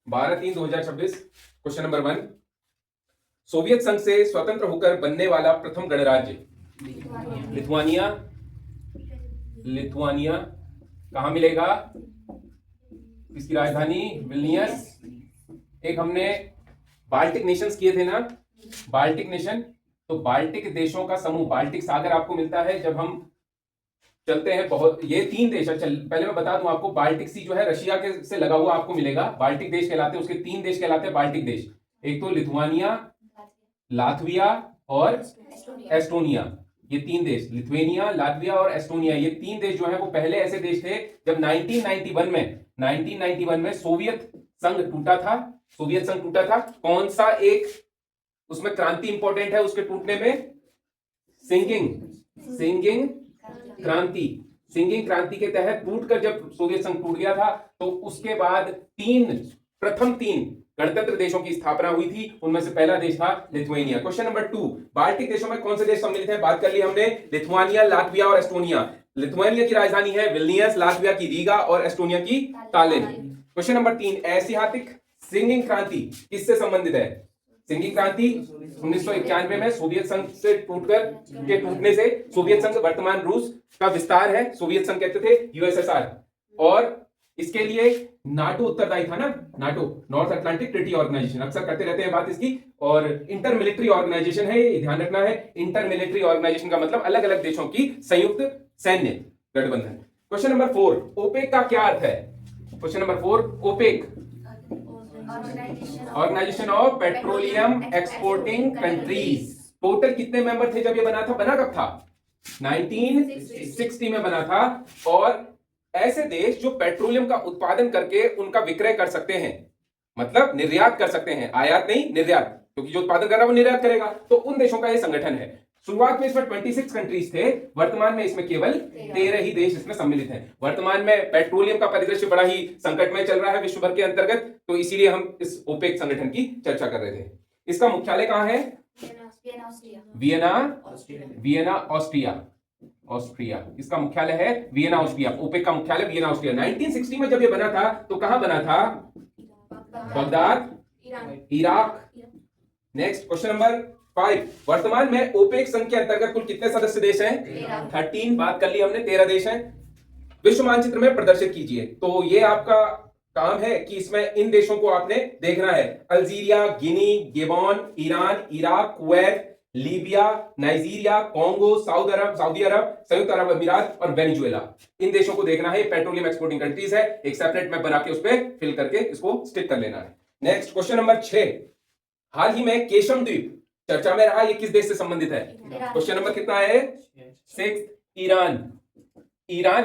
12/3/2026 question number 1। Soviet संघ से स्वतंत्र होकर बनने वाला प्रथम गणराज्य लिथुआनिया। लिथुआनिया कहां मिलेगा? इसकी राजधानी विल्नियस। एक हमने बाल्टिक नेशंस किए थे ना, बाल्टिक नेशन, तो बाल्टिक देशों का समूह, बाल्टिक सागर आपको मिलता है जब हम चलते हैं। बहुत ये 3 देश है। पहले मैं बता दूं आपको, बाल्टिक सी जो है रशिया के से लगा हुआ आपको मिलेगा, बाल्टिक देश कहलाते हैं। उसके 3 देश कहलाते हैं बाल्टिक देश। एक तो लिथुआनिया, लातविया और एस्टोनिया। ये 3 देश, लिथुआनिया, लातविया और एस्टोनिया, ये 3 देश जो है वो पहले ऐसे देश थे जब 1991 में सोवियत संघ टूटा था। सोवियत संघ टूटा था। कौन सा एक उसमें क्रांति इंपॉर्टेंट है उसके टूटने में? सिंगिंग क्रांति। सिंगिंग क्रांति के तहत टूटकर जब सोवियत संघ टूट गया था तो उसके बाद प्रथम 3 गणतंत्र देशों की स्थापना हुई थी। उनमें से पहला देश था लिथुआनिया। क्वेश्चन नंबर 2, बाल्टिक देशों में कौन से देश सम्मिलित हैं? बात कर ली हमने, लिथुआनिया, लातविया और एस्टोनिया। लिथुआनिया की राजधानी है विल्नियस, लातविया की रीगा और एस्टोनिया की तालिन। क्वेश्चन नंबर 3, ऐतिहासिक सिंगिंग क्रांति किससे संबंधित है? सिंगिंग क्रांति 1991 में सोवियत संघ से टूटने से सोवियत संघ वर्तमान रूस का विस्तार है। सोवियत संघ कहते थे यूएसएसआर, और इसके लिए नाटो उत्तरदायी था ना। NATO, North Atlantic Treaty Organisation, अक्सर करते रहते हैं बात इसकी। और इंटर मिलिट्री ऑर्गेनाइजेशन है, ये ध्यान रखना है। इंटर मिलिट्री ऑर्गेनाइजेशन का मतलब अलग अलग देशों की संयुक्त सैन्य गठबंधन। क्वेश्चन नंबर 4, ओपेक का क्या अर्थ है? Question number 4, OPEC organisation of petroleum exporting countries. Total कितने मेंबर थे जब ये बना था? बना कब था? 1960 में बना था। और ऐसे देश जो पेट्रोलियम का उत्पादन करके उनका विक्रय कर सकते हैं, मतलब निर्यात कर सकते हैं, आयात नहीं निर्यात, क्योंकि जो उत्पादन कर रहा है वो निर्यात करेगा, तो उन देशों का ये संगठन है। शुरुआत में इसमें 26 कंट्रीज थे, वर्तमान में इसमें केवल 13 ही देश इसमें सम्मिलित हैं। वर्तमान में पेट्रोलियम का परिदृश्य बड़ा ही संकटमय चल रहा है विश्व भर के अंतर्गत, तो इसीलिए हम इस ओपेक संगठन की चर्चा कर रहे थे। इसका मुख्यालय कहां है? Vienna, Austria. इसका मुख्यालय है वियना, ऑस्ट्रिया। ओपेक का मुख्यालय वियना, ऑस्ट्रिया। 1960 में जब ये बना था तो कहां बना था? Baghdad, Iraq. Next, question number 5, वर्तमान में ओपेक संघ के अंतर्गत कुल कितने सदस्य देश हैं? 13। बात कर ली हमने, 13 देश हैं। विश्व मानचित्र में प्रदर्शित कीजिए। तो ये आपका काम है कि इसमें इन देशों को आपने देखना है। Algeria, Guinea, Gabon, Iran, Iraq, Kuwait, Libya, Nigeria, Congo, Saudi Arab, संयुक्त अरब अमीरात और वेनेजुएला। इन देशों को देखना है। पेट्रोलियम एक्सपोर्टिंग कंट्रीज है। एक सेपरेट मैप बना के उस पर फिल करके इसको स्टिक कर लेना है। नेक्स्ट, क्वेश्चन नंबर 6, हाल ही में केशम द्वीप चर्चा में रहा, ये किस देश से संबंधित है? क्वेश्चन नंबर कितना है? 6, ईरान।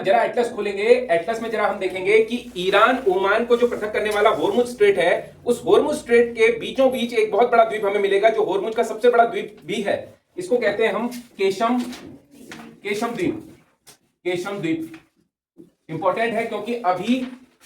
जरा एटलस खोलेंगे, एटलस में जरा हम देखेंगे कि ईरान ओमान को जो पृथक करने वाला होर्मुज स्ट्रेट है, उस होर्मुज स्ट्रेट के बीचों बीच एक बहुत बड़ा द्वीप हमें मिलेगा, जो होर्मुज का सबसे बड़ा द्वीप भी है। इसको कहते हैं हम केशम द्वीप। इंपॉर्टेंट है क्योंकि अभी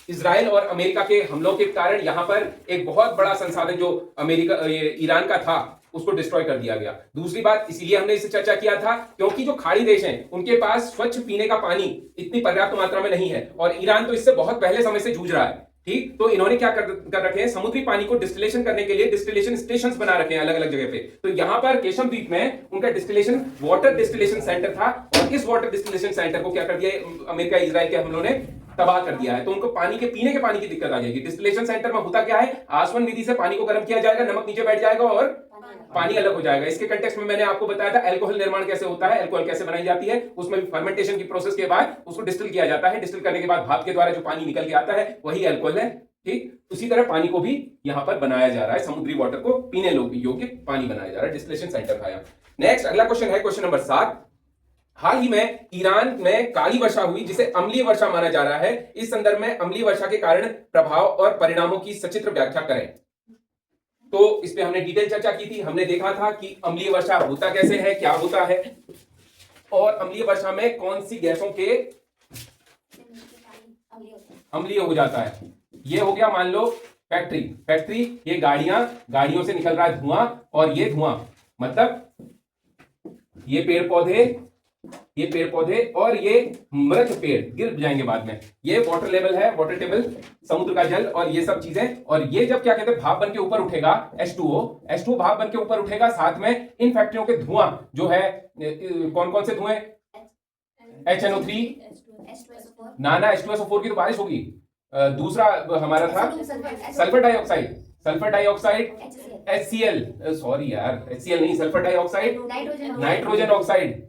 इजराइल और अमेरिका के हमलों के कारण यहां पर एक बहुत बड़ा संसाधन जो ईरान का था उसको डिस्ट्रॉय कर दिया गया। दूसरी बात, इसीलिए हमने इसे चर्चा किया था क्योंकि जो खाड़ी देश हैं उनके पास स्वच्छ पीने का पानी इतनी पर्याप्त मात्रा में नहीं है, और ईरान तो इससे बहुत पहले समय से जूझ रहा है। ठीक, तो इन्होंने क्या कर रखे हैं? समुद्री पानी को डिस्टिलेशन करने के लिए डिस्टिलेशन स्टेशंस बना रखे हैं अलग अलग जगह पे। तो यहां पर केशम द्वीप में उनका वाटर डिस्टिलेशन सेंटर था, और इस वाटर डिस्टिलेशन सेंटर को क्या कर दिया अमेरिका इजराइल के हमलों ने? तबाह कर दिया है। तो उनको पीने के पानी की दिक्कत आ जाएगी। डिस्टिलेशन सेंटर में होता क्या है? आसवन विधि से पानी को गर्म किया जाएगा, नमक नीचे बैठ जाएगा और पानी अलग हो जाएगा। इसके कंटेक्स्ट में मैंने आपको बताया था अल्कोहल निर्माण कैसे होता है, अल्कोहल कैसे बनाई जाती है। उसमें भी फर्मेंटेशन की प्रोसेस के बाद उसको डिस्टिल किया जाता है। डिस्टिल करने के बाद भाप के द्वारा जो पानी निकल के आता है वही अल्कोहल है। ठीक, उसी तरह पानी को भी यहां पर बनाया जा रहा है, समुद्री वाटर को पीने योग्य पानी बनाया जा रहा है, डिस्टिलेशन सेंटर खाया। नेक्स्ट, अगला क्वेश्चन है क्वेश्चन नंबर 7, हाल ही में ईरान में काली वर्षा हुई जिसे अम्लीय वर्षा माना जा रहा है। इस संदर्भ में अम्लीय वर्षा के कारण, प्रभाव और परिणामों की सचित्र व्याख्या करें। तो इस पे हमने डिटेल चर्चा की थी। हमने देखा था कि अम्लीय वर्षा होता कैसे है, क्या होता है, और अम्लीय वर्षा में कौन सी गैसों के अम्लीय हो जाता है। ये हो गया, मान लो फैक्ट्री, ये गाड़ियों से निकल रहा है धुआं, और ये धुआं मतलब ये पेड़ पौधे ये पेड़ पौधे और ये मृत पेड़ गिर जाएंगे बाद में। ये वाटर लेवल है, वाटर टेबल, समुद्र का जल और ये सब चीजें। और ये जब क्या कहते हैं भाप बन के ऊपर उठेगा, H2O भाप बन के ऊपर उठेगा, साथ में इन फैक्ट्रियों के धुआं जो है, कौन कौन से धुएं, HNO3, ना H2SO4 की तो बारिश होगी। दूसरा हमारा था सल्फर डाइऑक्साइड, HCl, सॉरी यार, HCl नहीं, sulphur dioxide, nitrogen oxide,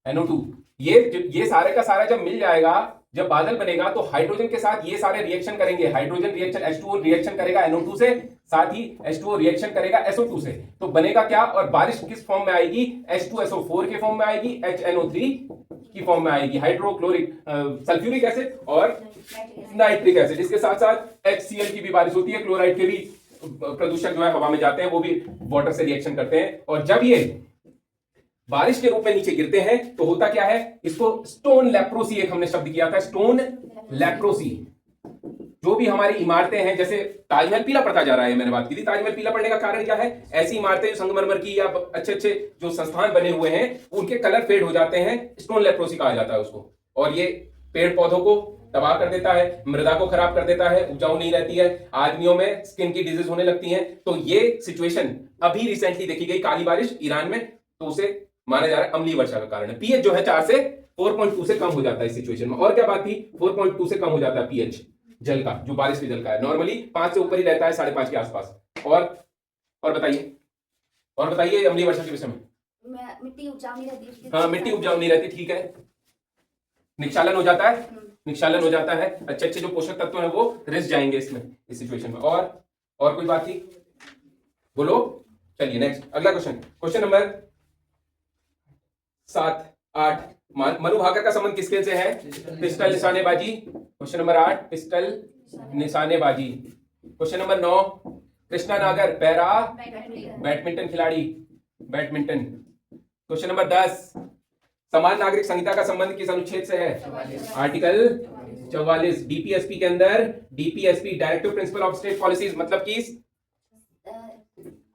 NO2। ये सारे का सारा जब मिल जाएगा, जब बादल बनेगा, तो हाइड्रोजन के साथ ये सारे रिएक्शन करेंगे। हाइड्रोजन रिएक्शन, H2O रिएक्शन करेगा NO2 से, साथ ही H2O रिएक्शन करेगा SO2 से। तो बनेगा क्या, और बारिश किस फॉर्म में आएगी, H2SO4 के फॉर्म में आएगी, HNO3 की फॉर्म में आएगी, हाइड्रोक्लोरिक सल्फ्यूरिक एसिड और नाइट्रिक एसिड। इसके साथ साथ HCl की भी बारिश होती है। क्लोराइड के भी प्रदूषक जो है हवा में जाते हैं, वो भी वाटर से रिएक्शन करते हैं। और जब ये बारिश के रूप में नीचे गिरते हैं तो होता क्या है, इसको स्टोन लेप्रोसी, एक हमने शब्द किया था, स्टोन लेप्रोसी। जो भी हमारी इमारतें हैं, जैसे ताजमहल पीला पड़ता जा रहा है, मैंने बात की थी, ताजमहल पीला पड़ने का कारण क्या है, ऐसी इमारतें जो संगमरमर की या अच्छे अच्छे जो संस्थान बने हुए हैं, उनके कलर फेड हो जाते हैं, स्टोन लेप्रोसी कहा जाता है उसको। और ये पेड़ पौधों को तबाह कर देता है, मृदा को खराब कर देता है, उपजाऊ नहीं रहती है, आदमियों में स्किन की डिजीज होने लगती है। तो ये सिचुएशन अभी रिसेंटली देखी गई काली बारिश ईरान में, तो उसे माना जा रहा है अम्लीय वर्षा का कारण है। पीएच जो है 4 से 4.2 से कम हो जाता है इस सिचुएशन में। और क्या बात थी, 4.2 से कम हो जाता है पीएच जल का, जो बारिश के जल का है। नॉर्मली 5 से ऊपर ही रहता है, 5.5 के आसपास। और बताइए अम्लीय वर्षा के विषय में। मिट्टी उपजाऊ नहीं रहती। हाँ, मिट्टी उपजाऊ नहीं रहती, ठीक है। निक्षालन हो जाता है, अच्छे अच्छे जो पोषक तत्व हैं वो रिस जाएंगे इसमें, इस सिचुएशन में। और कोई बात थी, बोलो। चलिए नेक्स्ट, अगला क्वेश्चन नंबर 7, 8। मनु भाकर का संबंध किसके से है, पिस्टल निशानेबाजी। क्वेश्चन नंबर 8, पिस्टल निशानेबाजी। क्वेश्चन नंबर 9, कृष्णा नागर पैरा बैडमिंटन खिलाड़ी, बैडमिंटन। क्वेश्चन नंबर 10, समान नागरिक संहिता का संबंध किस अनुच्छेद से है, आर्टिकल 44। डीपीएसपी के अंदर, DPSP directive principle of state policies, मतलब कि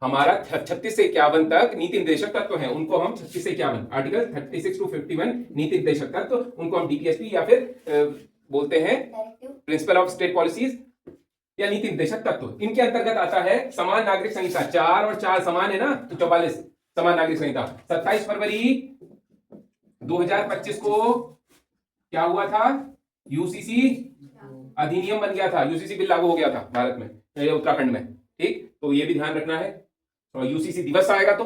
हमारा 36 से 51 तक नीति निर्देशक तत्व हैं, उनको हम 36 से 51, आर्टिकल 36 to 51 नीति निर्देशक तत्व, उनको हम डीपीएसपी या फिर बोलते हैं प्रिंसिपल ऑफ स्टेट पॉलिसीज या नीति निर्देशक तत्व। इनके अंतर्गत आता है समान नागरिक संहिता। 4 और 4 समान है ना, तो 44 समान नागरिक संहिता। 27 फरवरी 2025 को क्या हुआ था, यूसीसी अधिनियम बन गया था, यूसीसी बिल लागू हो गया था भारत में, उत्तराखंड में, ठीक। तो ये भी ध्यान रखना है, तो यूसीसी दिवस आएगा तो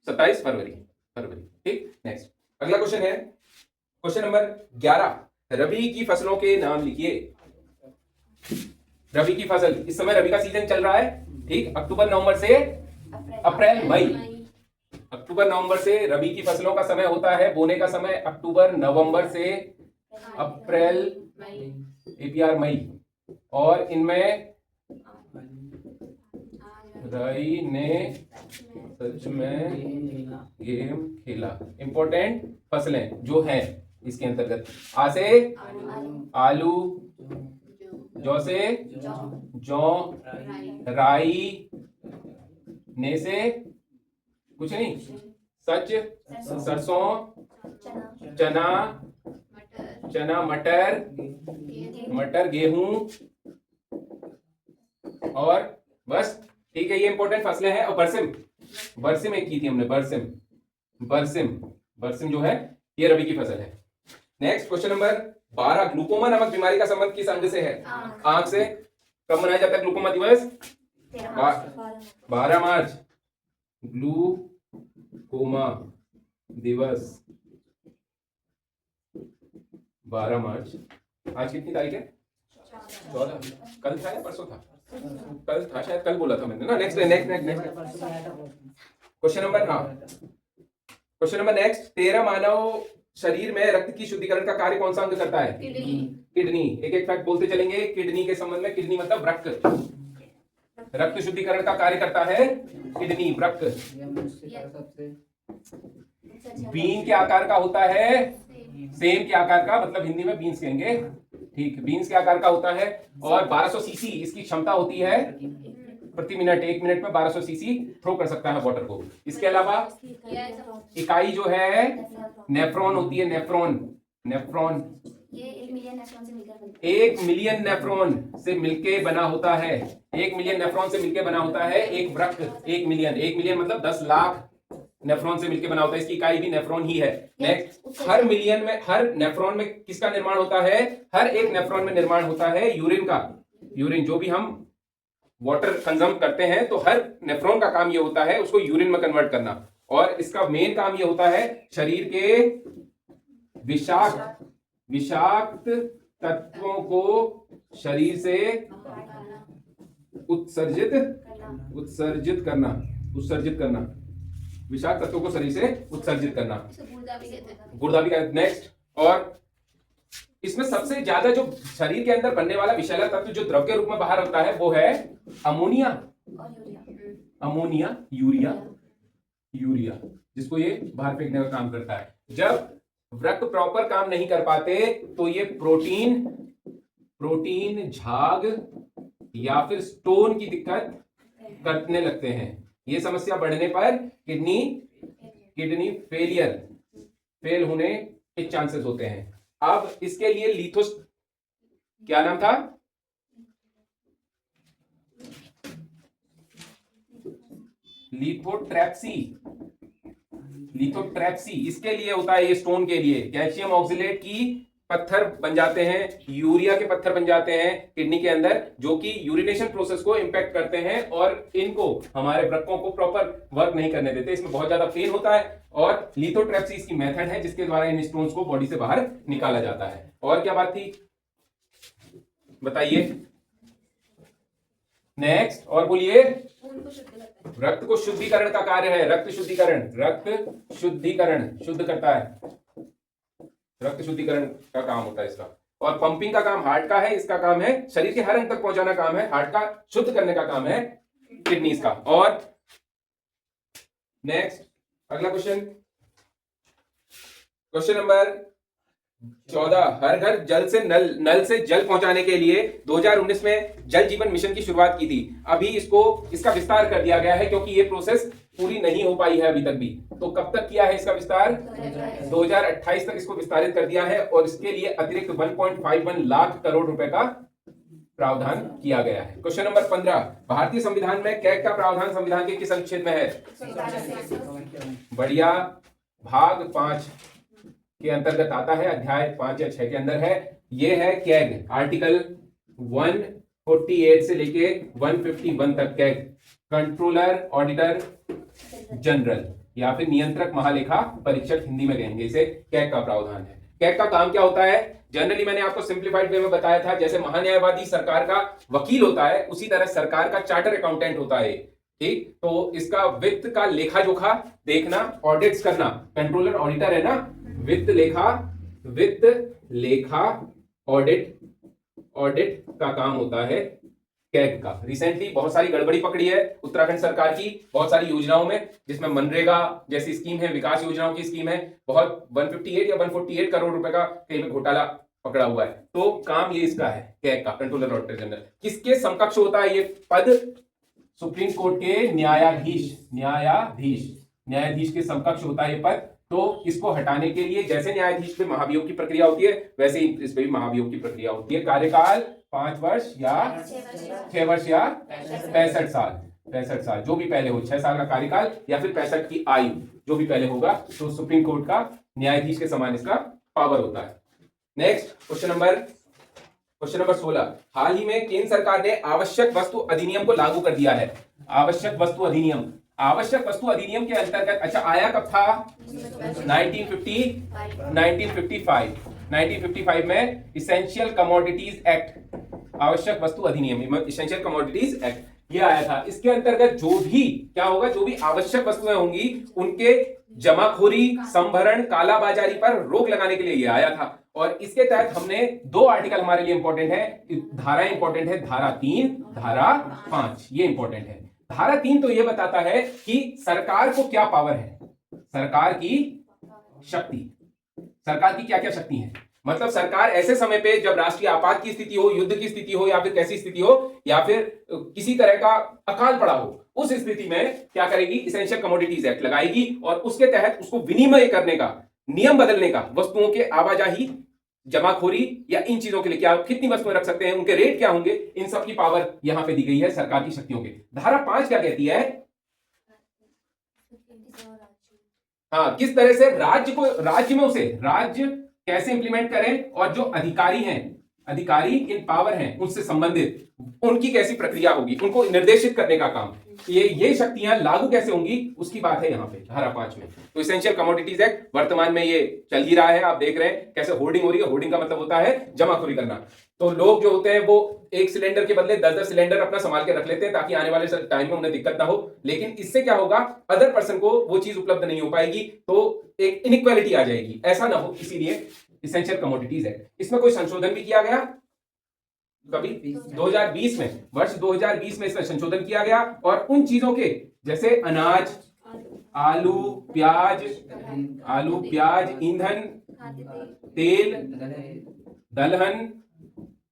27 फरवरी, ठीक। नेक्स्ट, अगला क्वेश्चन है क्वेश्चन नंबर 11, रबी की फसलों के नाम लिखिए। रबी की फसल, इस समय रबी का सीजन चल रहा है, ठीक। अक्टूबर नवंबर से अप्रैल मई, अक्टूबर नवंबर से रबी की फसलों का समय होता है। बोने का समय अक्टूबर नवंबर से अप्रैल APR मई। और इनमें रई ने सच में गेम खेला। इंपॉर्टेंट फसलें जो हैं इसके अंतर्गत, आ से आलू, जौ से जौ, राई, ने से कुछ नहीं, सच सरसों, चना, मटर, गेहूं, और बस, ठीक है। ये इंपॉर्टेंट फसलें हैं। और बरसिम एक की थी हमने, बरसिम जो है ये रबी की फसल है। नेक्स्ट, क्वेश्चन नंबर 12, ग्लूकोमा नामक बीमारी का संबंध किस अंग से है, आंख से। कब मनाया जाता है ग्लूकोमा दिवस, 12 मार्च, ग्लूकोमा दिवस 12 मार्च। आज कितनी तारीख है, 14। कल था या परसों था, कल था शायद, कल बोला था मैंने ना। नेक्स्ट क्वेश्चन नंबर, हाँ क्वेश्चन नंबर नेक्स्ट, 13 मानव शरीर में रक्त की शुद्धिकरण का कार्य कौन सा अंग करता है, किडनी। एक फैक्ट बोलते चलेंगे किडनी के संबंध में। किडनी मतलब रक्त शुद्धिकरण का कार्य करता है किडनी, वृक्क। बीन के आकार का होता है, सेम के आकार का, मतलब हिंदी में बीन्स कहेंगे, ठीक। बीन्स के आकार का होता है। और 1200 सीसी इसकी क्षमता होती है, प्रति मिनट, 1 मिनट में 1200 सीसी थ्रो कर सकता है वाटर को। इसके अलावा इकाई जो है नेफ्रॉन होती है, नेफ्रॉन ये 1 मिलियन नेफ्रॉन से मिलकर बनता 1 मिलियन नेफ्रॉन से मिलके बना होता है। 1 मिलियन नेफ्रॉन से मिलके बना होता है एक वृक्क। 1 मिलियन मतलब 10 लाख नेफ्रॉन से मिलके बना होता है। इसकी इकाई भी नेफ्रॉन ही है। नेक्स्ट, हर नेफ्रॉन में किसका निर्माण होता है? हर एक नेफ्रॉन में निर्माण होता है यूरिन का। यूरिन, जो भी हम वाटर कंज्यूम करते हैं तो हर नेफ्रॉन का काम ये होता है उसको यूरिन में कन्वर्ट करना। और इसका मेन काम ये होता है शरीर के विषाक्त तत्वों को शरीर से उत्सर्जित करना। विषाक्त तत्वों को शरीर से उत्सर्जित करना, गुर्दा भी कहते हैं। नेक्स्ट, और इसमें सबसे ज्यादा जो शरीर के अंदर बनने वाला विषैला तत्व जो द्रव के रूप में बाहर होता है वो है अमोनिया, यूरिया, जिसको ये बाहर फेंकने का काम करता है। जब वृक्क प्रॉपर काम नहीं कर पाते तो ये प्रोटीन झाग या फिर स्टोन की दिक्कत करने लगते हैं। ये समस्या बढ़ने पर किडनी फेल होने के चांसेस होते हैं। अब इसके लिए क्या नाम था? लिथोट्रैप्सी। इसके लिए होता है ये स्टोन के लिए। कैल्शियम ऑक्सलेट की पत्थर बन जाते हैं, यूरिया के पत्थर बन जाते हैं किडनी के अंदर, जो कि यूरिनेशन प्रोसेस को इंपैक्ट करते हैं और इनको हमारे वृक्कों को प्रॉपर वर्क नहीं करने देते। इसमें बहुत ज्यादा पेन होता है और लिथोट्रैप्सी इसकी मेथड है जिसके द्वारा इन स्टोन्स को बॉडी से बाहर निकाला जाता है। और क्या बात थी बताइए? नेक्स्ट, और बोलिए। रक्त को शुद्धिकरण का कार्य है। रक्त शुद्धिकरण शुद्ध करता है। रक्त शुद्धिकरण का काम होता है इसका। और पंपिंग का काम हार्ट का है। इसका काम है शरीर के हर अंग तक पहुंचाना काम है हार्ट का। शुद्ध करने का काम है किडनीज का। और नेक्स्ट, अगला क्वेश्चन नंबर 14। हर घर जल से नल से जल पहुंचाने के लिए 2019 में जल जीवन मिशन की शुरुआत की थी। अभी इसका विस्तार कर दिया गया है क्योंकि ये प्रोसेस पूरी नहीं हो पाई है अभी तक भी। तो कब तक किया है इसका विस्तार? 2028 तक इसको विस्तारित कर दिया है और इसके लिए अतिरिक्त 1.51 लाख करोड़ रुपए का प्रावधान किया गया है। Question number 15। भारतीय संविधान में कैग का प्रावधान संविधान के किस अनुच्छेद में है? बढ़िया, भाग 5 के अंतर्गत आता है, अध्याय 5 या 6 के अंदर है। ये है कैग, आर्टिकल 148 से लेके 151 तक। कैग कंट्रोलर ऑडिटर जनरल या फिर नियंत्रक महालेखा परीक्षक, हिंदी में कहेंगे इसे। कैग का प्रावधान है। कैग का काम क्या होता है? जनरली मैंने आपको सिंप्लीफाइड वे में बताया था। जैसे महान्यायवादी सरकार का वकील होता है उसी तरह सरकार का चार्टर अकाउंटेंट होता है। ठीक, तो इसका वित्त का लेखा जोखा देखना, ऑडिट्स करना। कंट्रोलर ऑडिटर है ना, वित्त लेखा ऑडिट का काम होता है कैग का। रिसेंटली बहुत सारी गड़बड़ी पकड़ी है उत्तराखंड सरकार की बहुत सारी योजनाओं में, जिसमें मनरेगा जैसी स्कीम है, विकास योजनाओं की स्कीम है। बहुत 158 या 148 करोड़ रुपए का कहीं में घोटाला पकड़ा हुआ है। तो काम ये इसका है कैग का, कंट्रोलर ऑडिटर जनरल। किसके समकक्ष होता है ये पद? सुप्रीम कोर्ट के न्यायाधीश के समकक्ष होता है ये पद। तो इसको हटाने के लिए जैसे न्यायाधीश पे महाभियोग की प्रक्रिया होती है वैसे ही इस पे भी महाभियोग की प्रक्रिया होती है। कार्यकाल 5 वर्ष या 6 वर्ष या 65 साल, जो भी पहले हो। 6 साल का कार्यकाल या फिर 65 की आयु, जो भी पहले होगा। तो सुप्रीम कोर्ट का न्यायाधीश के समान इसका पावर होता है। Next, question number 16। हाल ही में केंद्र सरकार ने आवश्यक वस्तु अधिनियम को लागू कर दिया है। आवश्यक वस्तु अधिनियम के अंतर्गत, अच्छा आया कब था? 1955 में इसेंशियल कमोडिटीज एक्ट, आवश्यक वस्तु अधिनियम, इसेंशियल कमोडिटीज एक्ट ये आया था। इसके अंतर्गत जो भी क्या होगा, जो भी आवश्यक वस्तुएं होंगी उनके जमाखोरी, संभरण, कालाबाजारी पर रोक लगाने के लिए ये आया था। और इसके तहत हमने 2 आर्टिकल हमारे लिए इंपॉर्टेंट है, धारा इंपॉर्टेंट है, धारा 3, धारा 5, ये इंपॉर्टेंट है। धारा 3 तो ये बताता है कि सरकार को क्या पावर है, सरकार की शक्ति, सरकार की क्या क्या शक्ति है। मतलब सरकार ऐसे समय पे जब राष्ट्रीय आपात की स्थिति हो, युद्ध की स्थिति हो, या फिर कैसी स्थिति हो, या फिर किसी तरह का अकाल पड़ा हो, उस स्थिति में क्या करेगी, इसेंशियल कमोडिटीज एक्ट लगाएगी और उसके तहत उसको विनिमय करने का, नियम बदलने का, वस्तुओं के आवाजाही, जमाखोरी या इन चीजों के लिए क्या कितनी वस्तुएं रख सकते हैं, उनके रेट क्या होंगे, इन सब की पावर यहां पे दी गई है सरकार की शक्तियों के। धारा 5 क्या कहती है? हाँ, किस तरह से राज्य में उसे राज्य कैसे इंप्लीमेंट करें, और जो अधिकारी हैं, अधिकारी इन पावर हैं, उनसे संबंधित उनकी कैसी प्रक्रिया होगी, उनको निर्देशित करने का काम, ये शक्तियां लागू कैसे होंगी, उसकी बात है यहाँ पे धारा 5 में। तो इसेंशियल कमोडिटीज एक्ट वर्तमान में ये चल ही रहा है, आप देख रहे हैं कैसे होर्डिंग हो रही है। होर्डिंग का मतलब होता है जमाखोरी करना। तो लोग जो होते हैं वो एक सिलेंडर के बदले 10-10 सिलेंडर अपना संभाल के रख लेते हैं ताकि आने वाले टाइम में उन्हें दिक्कत ना हो, लेकिन इससे क्या होगा, अदर पर्सन को वो चीज उपलब्ध नहीं हो पाएगी, तो एक इनइक्वालिटी आ जाएगी, ऐसा ना हो, इसीलिए इसेंशियल कमोडिटीज एक्ट। इसमें कोई संशोधन भी किया गया कभी 2020 में, वर्ष 2020 में इसमें संशोधन किया गया, और उन चीजों के जैसे अनाज, आलू प्याज, ईंधन, तेल, दलहन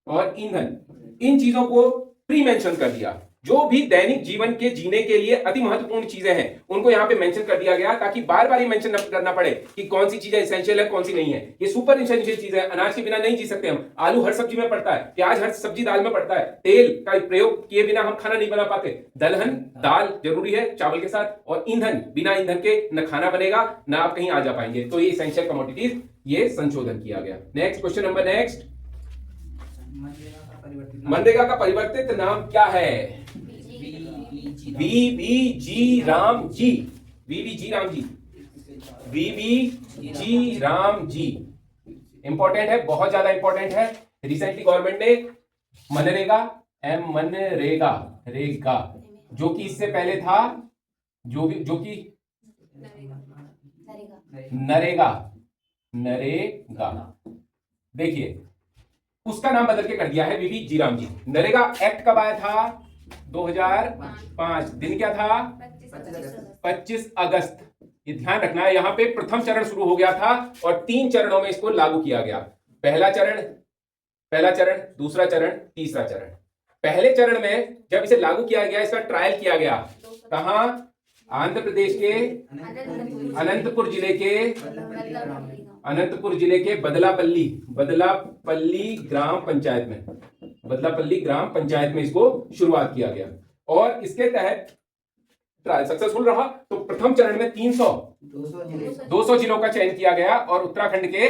और ईंधन, इन चीजों को प्री मेंशन कर दिया। जो भी दैनिक जीवन के जीने के लिए अति महत्वपूर्ण चीजें हैं उनको यहाँ पे मेंशन कर दिया गया, ताकि बार बार ये मेंशन करना पड़े कि कौन सी चीजें एसेंशियल है, कौन सी नहीं है। ये सुपर एसेंशियल चीजें हैं, अनाज के बिना नहीं जी सकते हम, आलू हर सब्जी में पड़ता है, प्याज हर सब्जी दाल में पड़ता है, तेल का प्रयोग किए बिना हम खाना नहीं बना पाते, दलहन दाल जरूरी है चावल के साथ, और ईंधन, बिना ईंधन के न खाना बनेगा न आप कहीं आ जा पाएंगे। तो ये इसेंशियल कमोडिटीज, ये संशोधन किया गया। Next question number next, MNREGA का परिवर्तित नाम क्या है? VBG Ram ji, VBG Ram ji, VBG Ram ji. Important है, बहुत ज्यादा इंपॉर्टेंट है। रिसेंटली गवर्नमेंट ने मनरेगा, मनरेगा रेगा, जो कि इससे पहले था जो कि नरेगा, नरेगा, देखिए उसका नाम बदल के कर दिया है वीबी जी राम जी। नरेगा एक्ट कब आया था? 2005। दिन क्या था? 25 अगस्त। ये ध्यान रखना है, यहां पे प्रथम चरण शुरू हो गया था और 3 चरणों में इसको लागू किया गया। पहला चरण, दूसरा चरण, तीसरा चरण। पहले चरण में जब इसे लागू किया गया, इसका ट्रायल किया गया कहां? आंध्र प्रदेश के अनंतपुर जिले के बदलापल्ली ग्राम पंचायत में इसको शुरुआत किया गया, और इसके तहत ट्रायल सक्सेसफुल रहा। तो प्रथम चरण में 200 जिलों का चयन किया गया, और उत्तराखंड के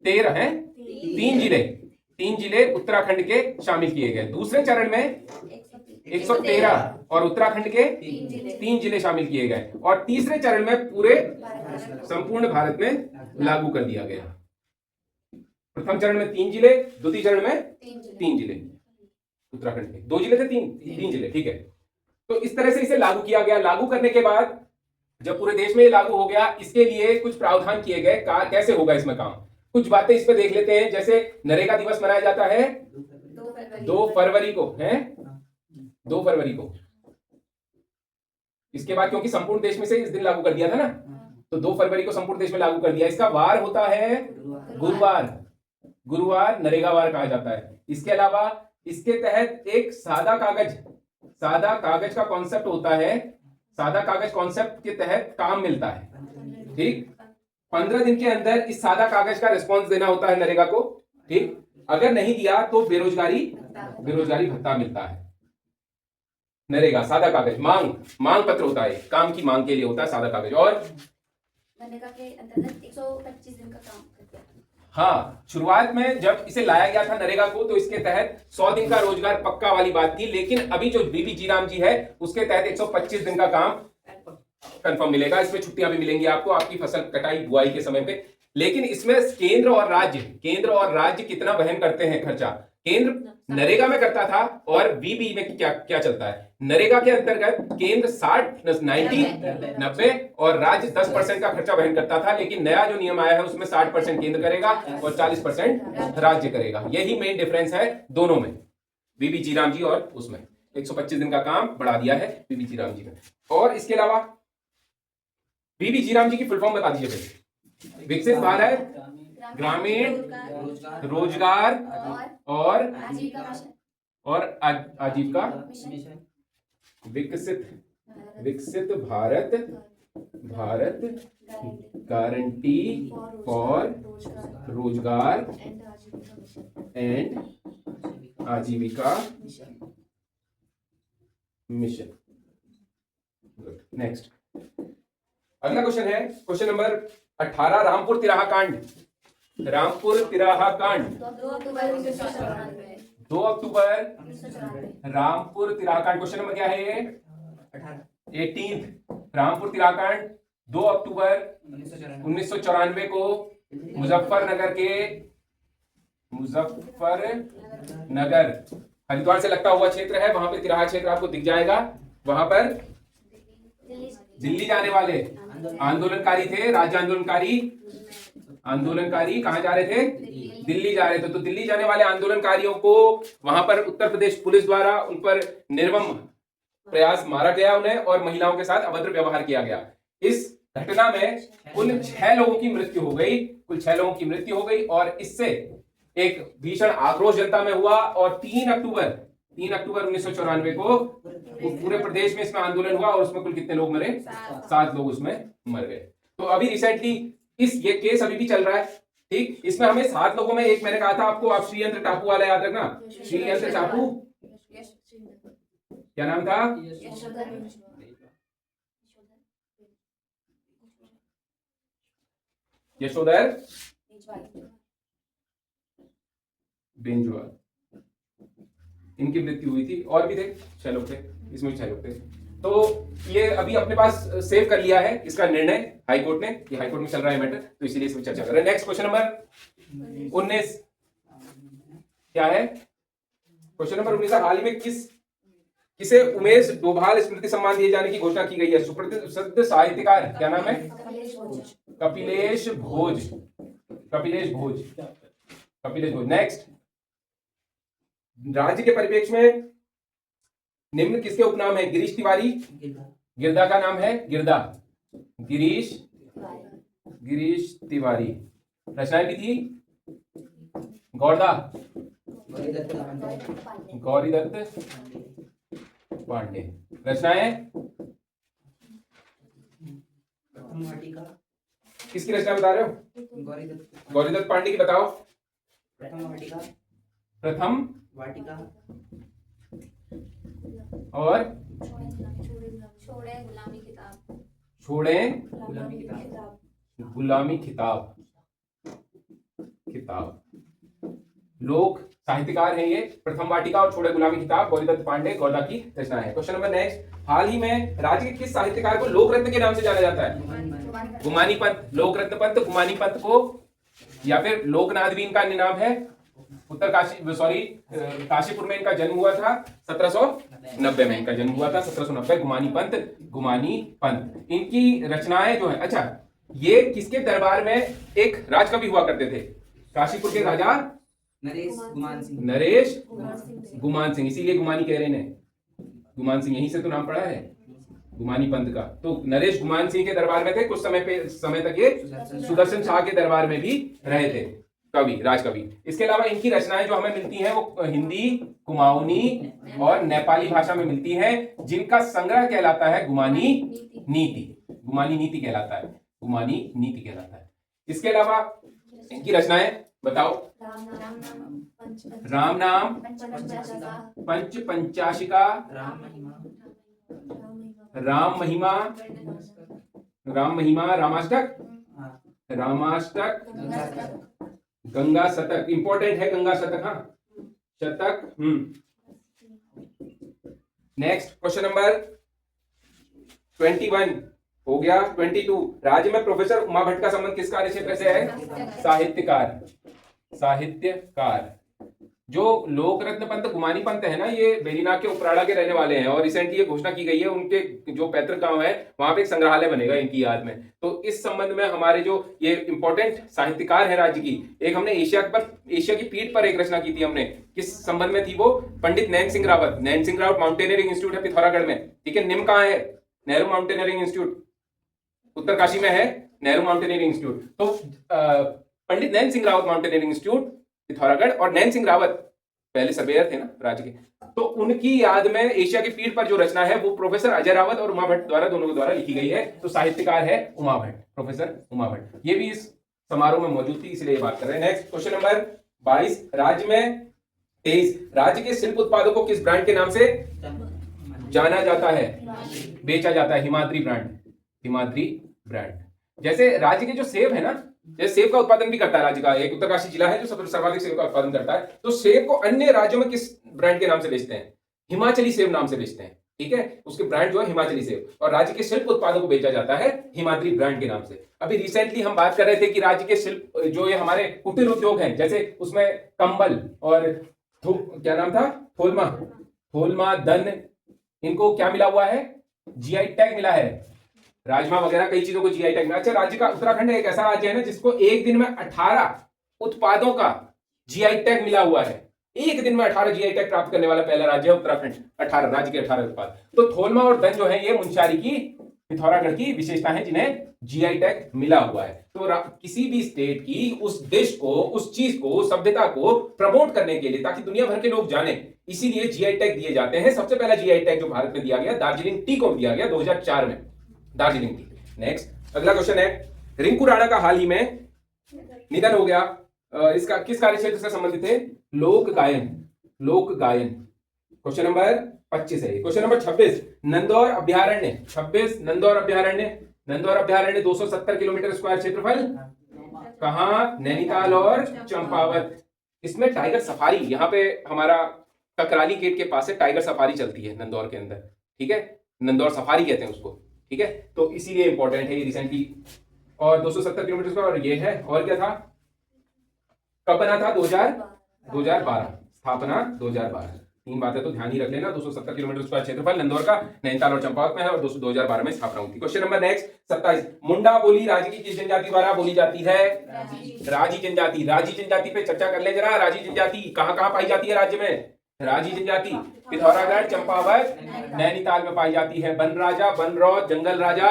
13 हैं, 3 जिले उत्तराखंड के शामिल किए गए। दूसरे चरण में 113 और उत्तराखंड के 3 जिले शामिल किए गए, और तीसरे चरण में पूरे संपूर्ण भारत में लागू कर दिया गया। प्रथम चरण में 3 जिले, द्वितीय चरण में 3 जिले उत्तराखंड के, 2 जिले थे, 3 जिले, ठीक है। तो इस तरह से इसे लागू किया गया। लागू करने के बाद जब पूरे देश में ये लागू हो गया, इसके लिए कुछ प्रावधान किए गए। कैसे होगा इसमें काम, कुछ बातें इस पे देख लेते हैं। जैसे नरेगा दिवस मनाया जाता है 2 फरवरी को, है 2 फरवरी को। इसके बाद क्योंकि संपूर्ण देश में से इस दिन लागू कर दिया था ना, तो 2 फरवरी को संपूर्ण देश में लागू कर दिया। इसका वार होता है गुरुवार, नरेगा वार कहा जाता है। इसके अलावा इसके तहत एक सादा कागज का कॉन्सेप्ट होता है। सादा कागज कॉन्सेप्ट के तहत काम मिलता है, ठीक। 15 दिन के अंदर इस सादा कागज का रिस्पॉन्स देना होता है नरेगा को, ठीक। अगर नहीं दिया तो बेरोजगारी भत्ता मिलता है। नरेगा सादा कागज, मांग पत्र होता है, काम की मांग के लिए होता है सादा कागज। और मनरेगा के अंतर्गत 125 दिन का काम करते हैं। हाँ, शुरुआत में जब इसे लाया गया था नरेगा को, तो इसके तहत 100 दिन का रोजगार पक्का वाली बात थी, लेकिन अभी जो बीबी जी राम जी है उसके तहत 125 दिन का काम कंफर्म मिलेगा। इसमें छुट्टियां भी मिलेंगी आपको, आपकी फसल कटाई बुआई के समय पे। लेकिन इसमें केंद्र और राज्य कितना वहन करते हैं खर्चा? केंद्र नरेगा में करता था, और बीबी में क्या चलता है? नरेगा के अंतर्गत केंद्र 90 और राज्य 10% का खर्चा वहन करता था, लेकिन नया जो नियम आया है उसमें 60% केंद्र करेगा और 40% राज्य करेगा। यही मेन डिफरेंस है दोनों में, बीबी जी राम जी और उसमें। 125 दिन का काम बढ़ा दिया है बीबी जी राम जी में। और इसके अलावा बीबी जी राम जी की फुल फॉर्म बता दीजिए। विकसित भारत ग्रामीण रोजगार रोजगार और आजीविका मिशन आजीविका मिशन विकसित भारत गारंटी फॉर रोजगार एंड आजीविका मिशन। नेक्स्ट अगला क्वेश्चन है क्वेश्चन नंबर 18, रामपुर तिराहा कांड। रामपुर तिराहा कांड 2 अक्टूबर 1994 2 अक्टूबर 1994 रामपुर तिराहा कांड। क्वेश्चन नंबर क्या है ये? 18। रामपुर तिराहा कांड 2 अक्टूबर 1994 को मुजफ्फरनगर हरिद्वार से लगता हुआ क्षेत्र है, वहां पे तिराहा क्षेत्र आपको दिख जाएगा। वहां पर दिल्ली जाने वाले आंदोलनकारी थे, राज्य आंदोलनकारी कहां जा रहे थे? दिल्ली जा रहे थे। तो दिल्ली जाने वाले आंदोलनकारियों को वहां पर उत्तर प्रदेश पुलिस द्वारा उन पर निर्मम प्रयास मारा गया उन्हें, और महिलाओं के साथ अभद्र व्यवहार किया गया। इस घटना में कुल 6 लोगों की मृत्यु हो गई, और इससे एक भीषण आक्रोश जनता में हुआ, और 3 अक्टूबर 1994 को पूरे प्रदेश में इसमें आंदोलन हुआ, और उसमें कुल कितने लोग मरे? 7 लोग उसमें मर गए। तो अभी रिसेंटली ये केस अभी भी चल रहा है, ठीक। इसमें हमें 7 लोगों में, एक मैंने कहा था आपको, आप श्रीयंत्र टापू वाला याद रखना। श्रीयंत्र टापू क्या नाम था? यशोधर बेंजवाल, इनकी मृत्यु हुई थी। और भी थे 6 लोग थे, इसमें 6 लोग थे। तो ये अभी अपने पास सेव कर लिया है इसका निर्णय हाईकोर्ट ने, ये हाईकोर्ट में चल रहा है मैटर, तो इसीलिए इसमें चर्चा कर रहे हैं। नेक्स्ट क्वेश्चन नंबर 19 क्या है? क्वेश्चन नंबर 19 हाल ही में किसे उमेश डोभाल स्मृति सम्मान दिए जाने की घोषणा की गई है? सुप्रसिद्ध साहित्यकार, क्या नाम है? कपिलेश भोज। नेक्स्ट, राज्य के परिप्रेक्ष्य में निम्न किसके उपनाम है? गिरीश तिवारी, गिरदा का नाम है गिरदा, गिरीश तिवारी। रचनाएं भी थी गौरीदत्त पांडे। रचनाएं किसकी रचना बता रहे हो? गौरीदत्त पांडे की बताओ। प्रथम वाटिका और छोड़े गुलामी किताब। लोक साहित्यकार हैं ये। प्रथम वाटिका और छोड़े गुलामी किताब गौरीदत्त पांडे गौड़ा की रचना है। क्वेश्चन नंबर नेक्स्ट, हाल ही में राज्य के किस साहित्यकार को लोक रत्न के नाम से जाना जाता है? गुमानी पंत। लोक रत्न पंत गुमानी पंत को, या फिर लोकनाथ भी इनका नाम है। काशीपुर में इनका जन्म हुआ था 1790 में, इनका जन्म हुआ था 1790। गुमानी पंत इनकी रचनाएं जो है। अच्छा, ये किसके दरबार में एक राजकवि हुआ करते थे? काशीपुर के राजा नरेश गुमान सिंह, इसीलिए गुमानी कह रहे हैं। गुमान सिंह यहीं से तो नाम पड़ा है गुमानी पंत का। तो नरेश गुमान सिंह के दरबार में थे, कुछ समय तक ये सुदर्शन शाह के दरबार में भी रहे थे, कवि, राजकवि। इसके अलावा इनकी रचनाएं जो हमें मिलती हैं वो हिंदी, कुमाऊनी और नेपाली भाषा में मिलती हैं, जिनका संग्रह कहलाता है गुमानी नीति कहलाता है। इसके अलावा इनकी रचनाएं बताओ। राम नाम, पंच पंचाशिका, राम महिमा, रामाष्टक, गंगा शतक। इंपॉर्टेंट है गंगा शतक, हाँ शतक। नेक्स्ट क्वेश्चन नंबर 21 हो गया। 22, राज्य में प्रोफेसर उमा भट्ट का संबंध किस कार्य क्षेत्र से है? साहित्यकार। जो लोकरत्न पंत गुमानी पंत है ना, ये बेरीनाग के उपराड़ा के रहने वाले हैं, और रिसेंटली ये घोषणा की गई है उनके जो पैतृक गांव है वहां पे एक संग्रहालय बनेगा इनकी याद में। तो इस संबंध में हमारे जो ये इंपॉर्टेंट साहित्यकार है राज्य की, एक हमने एशिया की पीठ पर एक रचना की थी हमने, किस संबंध में थी वो? पंडित नैन सिंह रावत माउंटेनियरिंग इंस्टीट्यूट है पिथौरागढ़ में, ठीक है। निम कहाँ है? नेहरू माउंटेनियरिंग इंस्टीट्यूट उत्तरकाशी में है, नेहरू माउंटेनियरिंग इंस्टीट्यूट। तो पंडित नैन सिंह रावत माउंटेनियरिंग इंस्टीट्यूट पिथौरागढ़, और नैन सिंह रावत पहले सर्वेयर थे ना राज्य के, तो उनकी याद में एशिया की पीठ पर जो रचना है वो प्रोफेसर अजय रावत और उमा भट्ट द्वारा, दोनों के द्वारा लिखी गई है। तो साहित्यकार है उमा भट्ट, प्रोफेसर उमा भट्ट। ये भी इस समारोह में मौजूद थी, इसलिए बात कर रहे हैं। नेक्स्ट क्वेश्चन नंबर 22, राज्य में 23, राज्य के शिल्प उत्पादों को किस ब्रांड के नाम से जाना जाता है, बेचा जाता है? Himadri brand, Himadri brand. जैसे राज्य के जो सेब है ना, जैसे सेब का उत्पादन भी करता है राज्य का एक उत्तरकाशी जिला है जो सर्वाधिक सेब का उत्पादन करता है, तो सेब को अन्य राज्यों में किस ब्रांड के नाम से बेचते हैं? हिमाचली सेब नाम से बेचते हैं, ठीक है, उसके ब्रांड जो है हिमाचली सेब, और राज्य के शिल्प उत्पादों को बेचा जाता है हिमाद्री ब्रांड के नाम से। अभी रिसेंटली हम बात कर रहे थे कि राज्य के शिल्प जो ये हमारे कुटीर उद्योग हैं, जैसे उसमें कंबल और क्या नाम था, थोलमा, थोलमा, दन, इनको क्या मिला हुआ है? जीआई टैग मिला है। राजमा वगैरह कई चीजों को जीआई टैग मिला। अच्छा, राज्य का उत्तराखंड एक ऐसा राज्य है ना जिसको एक दिन में 18 उत्पादों का जीआई टैग मिला हुआ है। एक दिन में 18 जीआई टैग प्राप्त करने वाला पहला राज्य है उत्तराखंड। 18 राज्य के 18 उत्पाद। तो थोलमा और दन जो है ये मुंशियारी की, पिथौरागढ़ की विशेषता है जिन्हें जीआई टैग मिला हुआ है। तो किसी भी स्टेट की उस डिश को, उस चीज को, सभ्यता को प्रमोट करने के लिए, ताकि दुनिया भर के लोग जाने, इसीलिए जीआई टैग दिए जाते हैं। सबसे पहला जीआई टैग जो भारत में दिया गया दार्जिलिंग टी को दिया गया 2004 में, दार्जिलिंग टी। नेक्स्ट अगला क्वेश्चन है, रिंकू राणा का हाल ही में निधन हो गया। इसका किस कार्य क्षेत्र से संबंधित है? लोक गायन, लोक गायन। क्वेश्चन नंबर 25 है। क्वेश्चन नंबर 26, नंदौर अभ्यारण्य, 26 नंदौर अभ्यारण्य, नंदौर अभ्यारण्य 270 किलोमीटर स्क्वायर क्षेत्रफल, कहां? नैनीताल और चंपावत। इसमें टाइगर सफारी, यहाँ पे हमारा ककराली गेट के पास से टाइगर सफारी चलती है नंदौर के अंदर, ठीक है, नंदौर सफारी कहते हैं उसको, ठीक है, तो इसीलिए इंपॉर्टेंट है ये रिसेंटली। और 270 किलोमीटर का, और ये है, और क्या था, कब बना था? 2012, स्थापना 2012। 3 बातें तो ध्यान ही रख लेना। 270 किलोमीटर स्क्वायर क्षेत्रफल नंदौर का, नैनीताल और चंपावत में है, और 2012 में स्थापना हुई थी। क्वेश्चन नंबर नेक्स्ट 27, मुंडा बोली राज्य की किस जनजाति द्वारा बोली जाती है? राजी जनजाति। राजी जनजाति पे चर्चा कर ले जरा। राजी जनजाति कहां कहां पाई जाती है राज्य में? राजी जनजाति पिथौरागढ़, चंपावत, नैनीताल में पाई जाती है। वन राजा, बनरौत, जंगल राजा,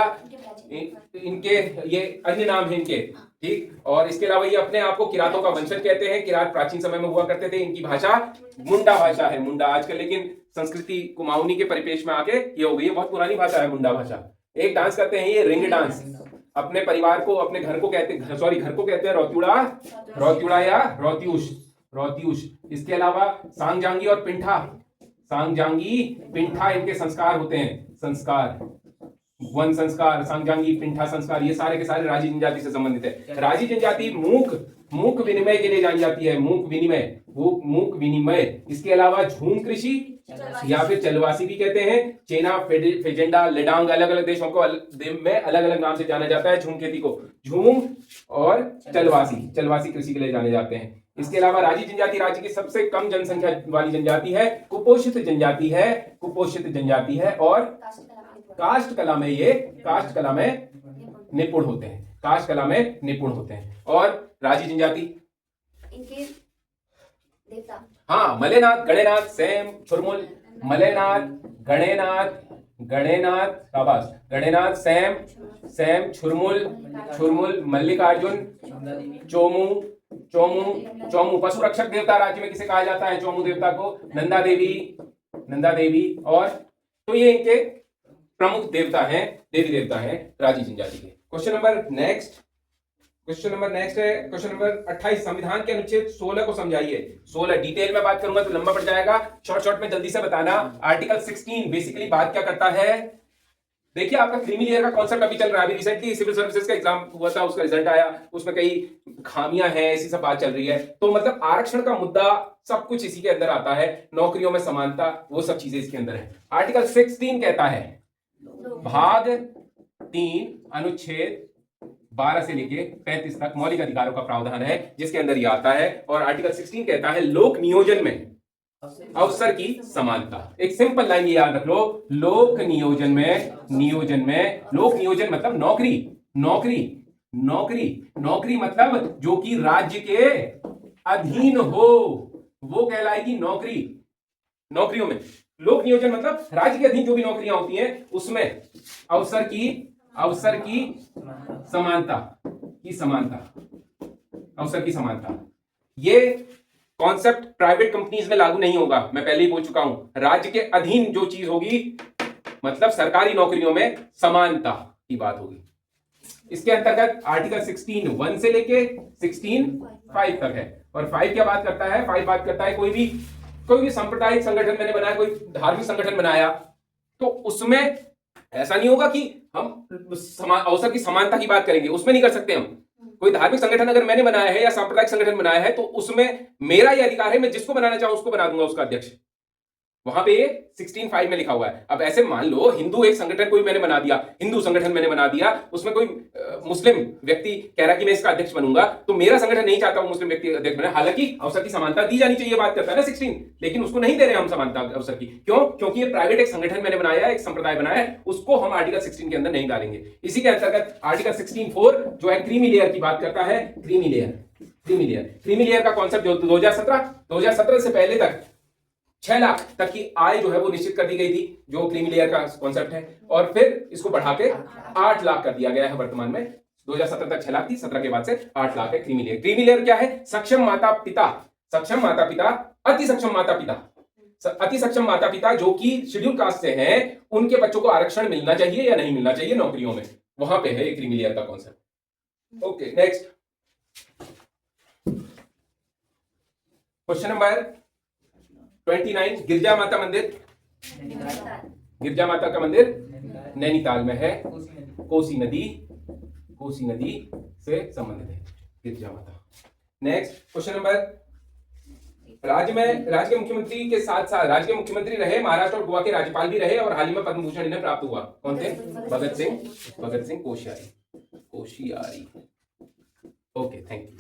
इनके ये अन्य नाम है इनके, ठीक। और इसके अलावा ये अपने आप को किरातों का वंशज कहते हैं। किरात प्राचीन समय में हुआ करते थे। इनकी भाषा मुंडा भाषा है, मुंडा। आजकल लेकिन संस्कृति कुमाऊनी के परिपेश में आके ये हो गई है, बहुत पुरानी भाषा है मुंडा भाषा। एक डांस करते हैं ये रिंग डांस, अपने परिवार को, अपने घर को कहते हैं, सॉरी घर को कहते हैं रौत्युड़ा, रौत्युड़ा या रौत्युष, रौत्युष। इसके अलावा सांगजांगी और पिंठा, सांगजांगी पिंठा इनके संस्कार होते हैं, संस्कार, वन संस्कार, सांगजांगी, पिंठा संस्कार, ये सारे के सारे राजी जनजाति से संबंधित है। राजी जनजाति मूक विनिमय के लिए जानी जाती है, मूक विनिमय, वो मूक विनिमय। इसके अलावा झूम कृषि या फिर चलवासी भी कहते हैं। चेना, फेजेंडा, लेडांग, अलग अलग देशों को में अलग अलग नाम से जाना जाता है झूम खेती को। झूम और चलवासी, चलवासी कृषि के लिए जाने जाते हैं। इसके अलावा राजी जनजाति राज्य की सबसे कम जनसंख्या वाली जनजाति है, कुपोषित जनजाति है, कुपोषित जनजाति है। और काष्ठ कला में ये, काष्ठ कला में निपुण होते हैं, काष्ठ कला में निपुण होते हैं। और राजी जनजाति इनके देवता, हाँ, मलेनाथ, गणेनाथ, सेम, छुरमुल, मलेनाथ, गणेनाथ, गणेनाथ, शाबाश, गणेनाथ, सेम, सेम, छुरमुल, छुरमुल, मल्लिकार्जुन, चोमू, चोमू, चोमू। पशु रक्षक देवता राज्य में किसे कहा जाता है? चोमू देवता को। नंदा देवी, नंदा देवी। और तो ये इनके प्रमुख देवता हैं, देवी देवता हैं राजी जनजाति के। Question number next, question number next है क्वेश्चन नंबर 28, संविधान के अनुच्छेद 16 को समझाइए। 16 डिटेल में बात करूंगा तो लंबा पड़ जाएगा, शॉर्ट शॉर्ट में जल्दी से बताना। आर्टिकल 16 बेसिकली बात क्या करता है? देखिए, आपका क्रीमी लेयर का कॉन्सेप्ट अभी चल रहा है। अभी रिसेंटली सिविल सर्विसेज का एग्जाम हुआ था, उसका रिजल्ट आया, उसमें कई खामियां हैं, ऐसी सब बात चल रही है। तो मतलब आरक्षण का मुद्दा, सब कुछ इसी के अंदर आता है। नौकरियों में समानता, वो सब चीजें इसके अंदर है। आर्टिकल 16 कहता है, भाग 3 अनुच्छेद 12 से लेके 35 तक मौलिक अधिकारों का प्रावधान है, जिसके अंदर ये आता है। और आर्टिकल 16 कहता है लोक नियोजन में अवसर की समानता। एक सिंपल लाइन ये याद रख लो, लोक नियोजन में, नियोजन में, लोक नियोजन मतलब नौकरी, नौकरी, नौकरी, नौकरी मतलब जो कि राज्य के अधीन हो, वो कहलाएगी नौकरी। नौकरियों में लोक नियोजन मतलब राज्य के अधीन जो भी नौकरियां होती हैं उसमें अवसर की, अवसर की समानता, की समानता, अवसर की समानता, ये कॉन्सेप्ट प्राइवेट कंपनीज में लागू नहीं होगा, मैं पहले ही बोल चुका हूं। राज्य के अधीन जो चीज होगी, मतलब सरकारी नौकरियों में समानता की बात होगी। इसके अंतर्गत आर्टिकल 16(1) से लेके 16(5) तक है। और 5 क्या बात करता है? 5 बात करता है कोई भी सांप्रदायिक संगठन मैंने बनाया, कोई धार्मिक संगठन बनाया, तो उसमें ऐसा नहीं होगा कि हम अवसर की समानता की बात करेंगे, उसमें नहीं कर सकते हम। कोई धार्मिक संगठन अगर मैंने बनाया है या सांप्रदायिक संगठन बनाया है, तो उसमें मेरा यह अधिकार है, मैं जिसको बनाना चाहूं उसको बना दूंगा उसका अध्यक्ष। वहां पे 16(5) में लिखा हुआ है। अब ऐसे मान लो हिंदू एक संगठन कोई मैंने बना दिया, हिंदू संगठन मैंने बना दिया, उसमें कोई मुस्लिम व्यक्ति कह रहा कि मैं इसका अध्यक्ष बनूंगा, तो मेरा संगठन नहीं चाहता वो मुस्लिम व्यक्ति अध्यक्ष बने। हालांकि अवसर की समानता दी जानी चाहिए, बात करता है ना 16, लेकिन उसको नहीं दे रहे हम समानता अवसर की। क्यों? क्योंकि ये प्राइवेट एक संगठन मैंने बनाया है, एक संप्रदाय बनाया है, उसको हम आर्टिकल 16 के अंदर नहीं डालेंगे। इसी के अंतर्गत आर्टिकल 16(4) जो है क्रीमी लेयर की बात करता है। क्रीमी लेयर का कॉन्सेप्ट जो 2017 से पहले तक 6 लाख तक की आय जो है वो निश्चित कर दी गई थी, जो क्रीमी लेयर का कॉन्सेप्ट है, और फिर इसको बढ़ा के 8 लाख कर दिया गया है वर्तमान में। 2017 तक 6 लाख थी, 17 के बाद से 8 लाख है क्रीमी लेयर। क्रीमी लेयर क्या है? सक्षम माता पिता, अति सक्षम माता पिता जो कि शेड्यूल कास्ट से हैं, उनके बच्चों को आरक्षण मिलना चाहिए या नहीं मिलना चाहिए नौकरियों में, वहां पे है क्रीमी लेयर का concept. Okay, next question number 29। गिरजा माता का मंदिर नैनीताल में है, कोसी नदी से संबंधित है गिरजा माता। नेक्स्ट क्वेश्चन नंबर, राज्य के मुख्यमंत्री के साथ साथ राज्य के मुख्यमंत्री रहे, महाराष्ट्र और गोवा के राज्यपाल भी रहे, और हाल ही में पद्म भूषण इन्हें प्राप्त हुआ। कौन थे? Bhagat Singh Koshyari. Okay, thank you.